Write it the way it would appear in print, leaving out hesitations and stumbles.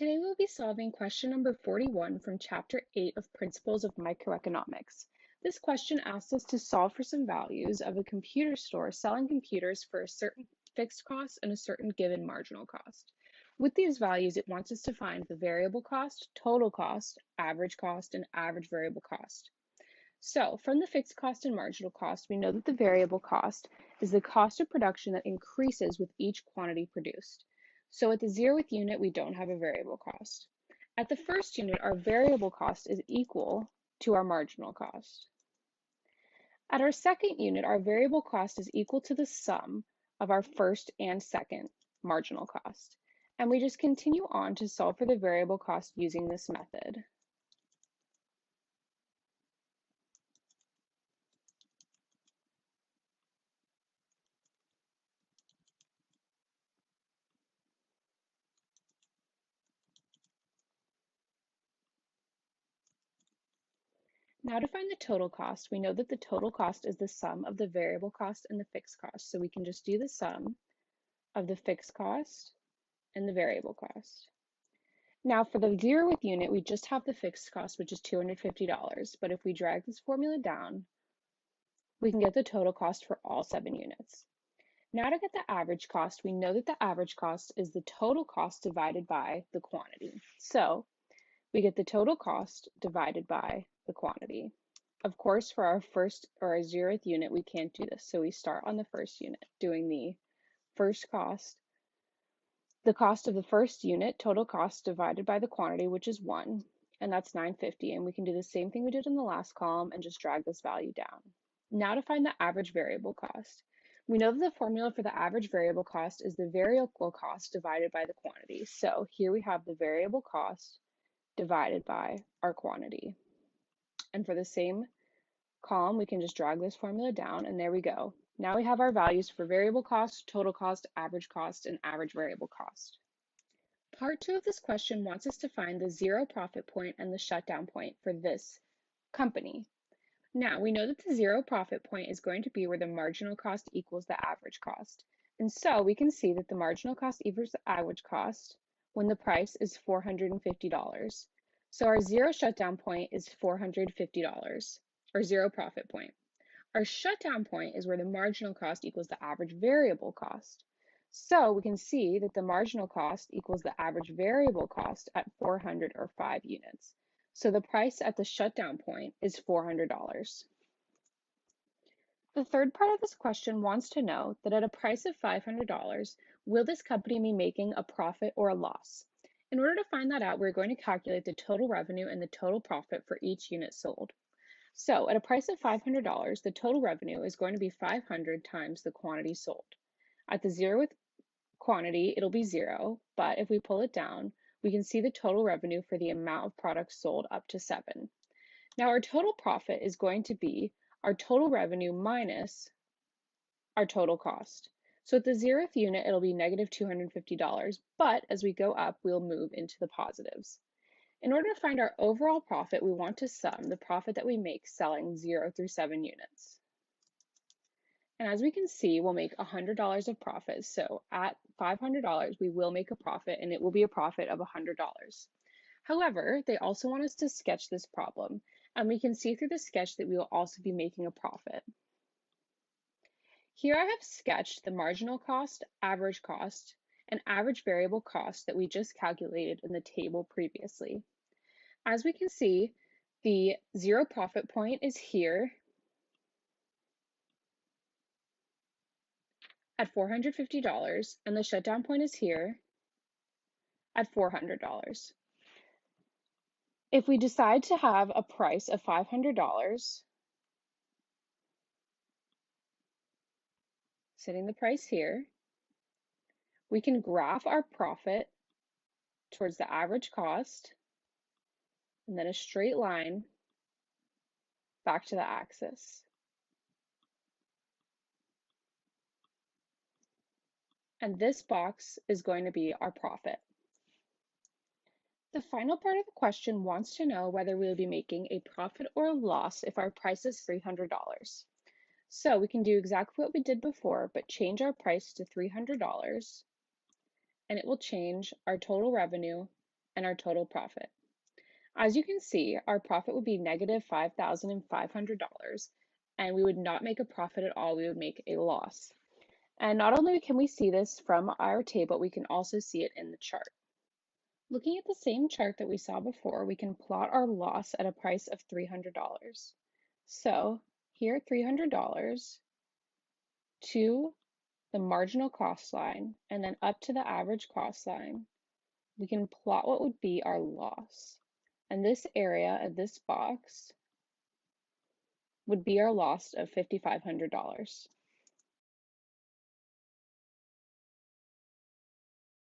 Today we'll be solving question number 41 from Chapter 8 of Principles of Microeconomics. This question asks us to solve for some values of a computer store selling computers for a certain fixed cost and a certain given marginal cost. With these values, it wants us to find the variable cost, total cost, and average variable cost. So from the fixed cost and marginal cost, we know that the variable cost is the cost of production that increases with each quantity produced. So at the 0th unit, we don't have a variable cost. At the first unit, our variable cost is equal to our marginal cost. At our second unit, our variable cost is equal to the sum of our first and second marginal cost. And we just continue on to solve for the variable cost using this method. Now to find the total cost, we know that the total cost is the sum of the variable cost and the fixed cost. So we can just do the sum of the fixed cost and the variable cost. Now for the 0th unit, we just have the fixed cost, which is $250. But if we drag this formula down, we can get the total cost for all 7 units. Now to get the average cost, we know that the average cost is the total cost divided by the quantity. So we get the total cost divided by the quantity. Of course, for our first or our 0th unit, we can't do this. So we start on the first unit doing the first cost, the cost of the first unit, total cost divided by the quantity, which is 1, and that's $9.50. And we can do the same thing we did in the last column and just drag this value down. Now to find the average variable cost. We know that the formula for the average variable cost is the variable cost divided by the quantity. So here we have the variable cost divided by our quantity. And for the same column, we can just drag this formula down, and there we go. Now we have our values for variable cost, total cost, and average variable cost. Part 2 of this question wants us to find the zero profit point and the shutdown point for this company. Now we know that the zero profit point is going to be where the marginal cost equals the average cost. And so we can see that the marginal cost equals the average cost when the price is $450. So our zero shutdown point is $450, or zero profit point. Our shutdown point is where the marginal cost equals the average variable cost. So we can see that the marginal cost equals the average variable cost at 400 or 5 units. So the price at the shutdown point is $400. The third part of this question wants to know that at a price of $500, will this company be making a profit or a loss? In order to find that out, we're going to calculate the total revenue and the total profit for each unit sold. So at a price of $500, the total revenue is going to be 500 times the quantity sold. At the 0th quantity, it'll be 0, but if we pull it down, we can see the total revenue for the amount of products sold up to 7. Now our total profit is going to be our total revenue minus our total cost. So at the 0th unit, it'll be negative $250, but as we go up, we'll move into the positives. In order to find our overall profit, we want to sum the profit that we make selling 0 through 7 units. And as we can see, we'll make $100 of profit. So at $500, we will make a profit, and it will be a profit of $100. However, they also want us to sketch this problem, and we can see through the sketch that we will also be making a profit. Here I have sketched the marginal cost, average cost, and average variable cost that we just calculated in the table previously. As we can see, the zero profit point is here at $450, and the shutdown point is here at $400. If we decide to have a price of $500, setting the price here, we can graph our profit towards the average cost, and then a straight line back to the axis. And this box is going to be our profit. The final part of the question wants to know whether we will be making a profit or a loss if our price is $300. So we can do exactly what we did before, but change our price to $300, and it will change our total revenue and our total profit. As you can see, our profit would be negative $5,500, and we would not make a profit at all, we would make a loss. And not only can we see this from our table, we can also see it in the chart. Looking at the same chart that we saw before, we can plot our loss at a price of $300. So here $300 to the marginal cost line and then up to the average cost line, we can plot what would be our loss. And this area of this box would be our loss of $5,500.